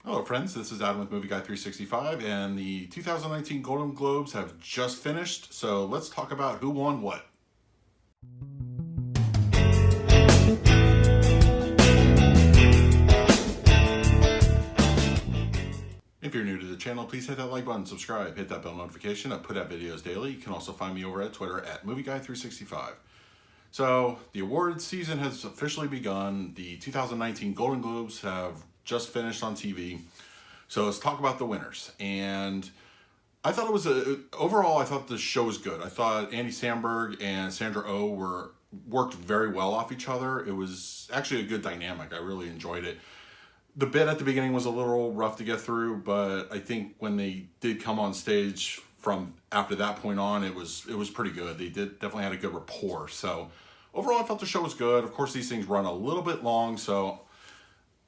Hello friends, this is Adam with Movie Guy 365, and the 2019 Golden Globes have just finished, so let's talk about who won what. If you're new to the channel, please hit that like button, subscribe, hit that bell notification. I put out videos daily. You can also find me over at Twitter at Movie Guy 365. So the awards season has officially begun. The 2019 Golden Globes have just finished on TV. So let's talk about the winners. And I thought it was overall, I thought the show was good. I thought Andy Samberg and Sandra Oh worked very well off each other. It was actually a good dynamic. I really enjoyed it. The bit at the beginning was a little rough to get through, but I think when they did come on stage from after that point on, it was pretty good. They definitely had a good rapport. So overall, I felt the show was good. Of course, these things run a little bit long, so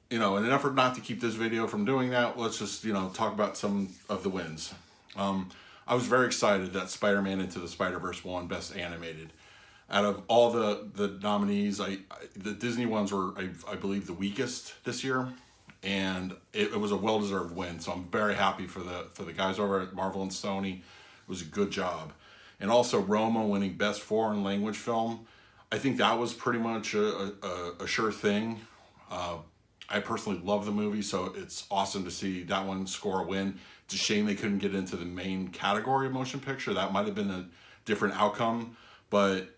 in an effort not to keep this video from doing that, let's just talk about some of the wins. I was very excited that Spider-Man Into the Spider-Verse won Best Animated. Out of all the nominees, the Disney ones were, I believe, the weakest this year, and it was a well-deserved win. So I'm very happy for the guys over at Marvel and Sony. It was a good job. And also Roma winning Best Foreign Language Film. I think that was pretty much a sure thing. I personally love the movie, so it's awesome to see that one score a win. It's a shame they couldn't get into the main category of motion picture. That might have been a different outcome, but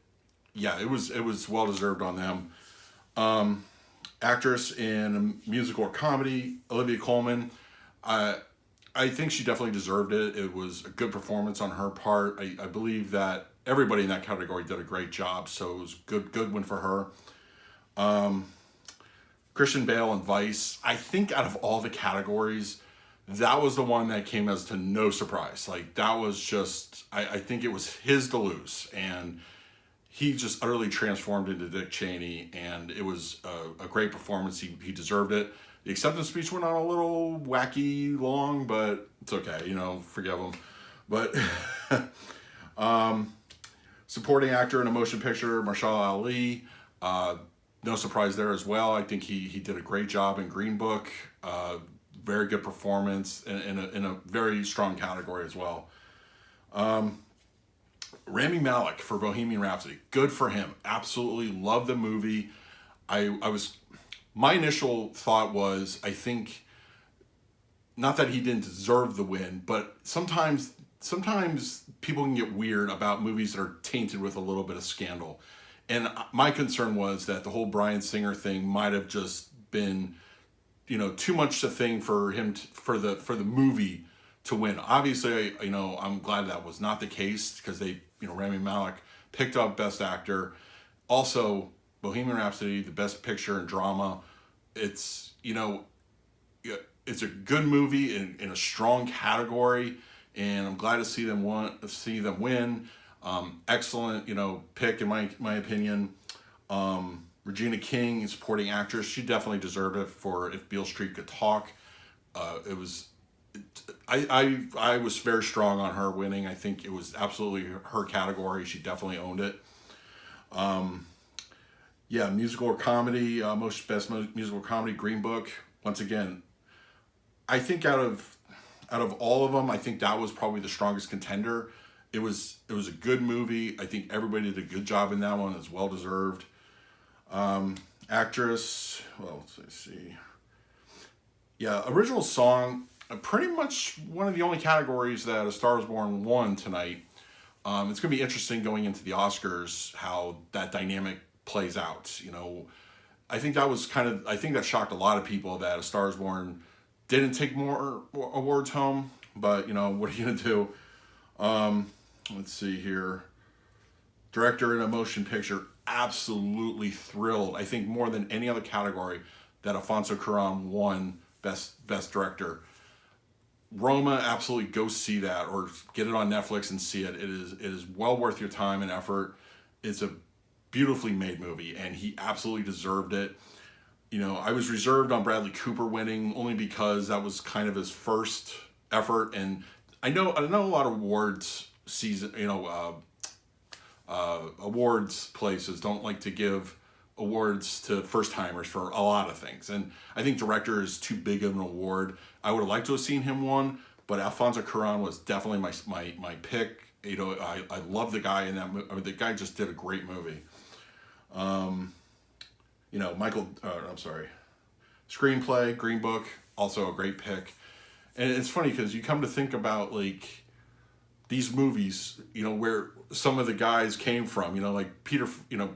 yeah, it was well deserved on them. Actress in a musical or comedy, Olivia Colman. I think she definitely deserved it. It was a good performance on her part. I believe that everybody in that category did a great job, so it was good win for her. Christian Bale and Vice. I think out of all the categories, that was the one that came as to no surprise. Like, that was just, I think it was his to lose. And he just utterly transformed into Dick Cheney, and it was a great performance. He deserved it. The acceptance speech went on a little wacky long, but it's okay, forgive him. But supporting actor in a motion picture, Mahershala Ali. No surprise there as well. I think he did a great job in Green Book. Very good performance in a very strong category as well. Rami Malek for Bohemian Rhapsody. Good for him. Absolutely love the movie. My initial thought was, I think, not that he didn't deserve the win, but sometimes people can get weird about movies that are tainted with a little bit of scandal. And my concern was that the whole Bryan Singer thing might have just been, too much a thing for him for the movie to win. Obviously, I'm glad that was not the case, because Rami Malek picked up Best Actor. Also, Bohemian Rhapsody, the Best Picture and Drama. It's it's a good movie in a strong category, and I'm glad to see them win. Excellent, pick in my opinion. Regina King, supporting actress, she definitely deserved it for If Beale Street Could Talk. I was very strong on her winning. I think it was absolutely her category. She definitely owned it. Musical or comedy, best musical comedy, Green Book. Once again, I think out of all of them, I think that was probably the strongest contender. It was a good movie. I think everybody did a good job in that one. It's well deserved. Actress, well, let's see. Yeah, original song, pretty much one of the only categories that A Star Is Born won tonight. It's going to be interesting going into the Oscars how that dynamic plays out. I think that shocked a lot of people that A Star Is Born didn't take more awards home. But what are you going to do? Let's see here. Director in a motion picture, absolutely thrilled. I think more than any other category that Alfonso Cuarón won best director. Roma, absolutely go see that, or get it on Netflix and see it. It is well worth your time and effort. It's a beautifully made movie, and he absolutely deserved it. I was reserved on Bradley Cooper winning only because that was kind of his first effort, and I know a lot of awards season, awards places don't like to give awards to first timers for a lot of things, and I think director is too big of an award. I would have liked to have seen him won, but Alfonso Cuarón was definitely my pick. You know, I love the guy in that movie. I mean, the guy just did a great movie. You know, screenplay, Green Book, also a great pick. And it's funny because you come to think about like these movies, you know, where some of the guys came from, you know, like Peter and you know,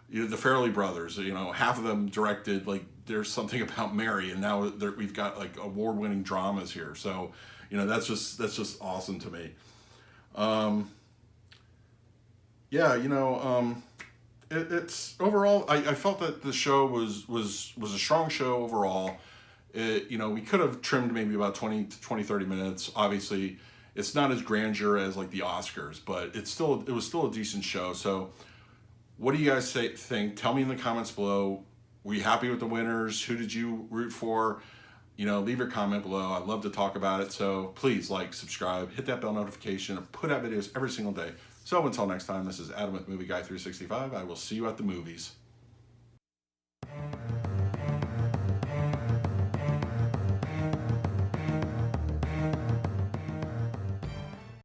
the Farrelly brothers, you know, half of them directed like There's Something About Mary, and now we've got like award-winning dramas here. So, you know, that's just awesome to me. Yeah, you know, it's overall, I felt that the show was a strong show overall. You know, we could have trimmed maybe about 20, 30 minutes. Obviously, it's not as grandeur as like the Oscars, but it was still a decent show. So what do you guys think? Tell me in the comments below. Were you happy with the winners? Who did you root for? You know, leave your comment below. I'd love to talk about it. So please like, subscribe, hit that bell notification, and put out videos every single day. So until next time, this is Adam with Movie Guy 365. I will see you at the movies.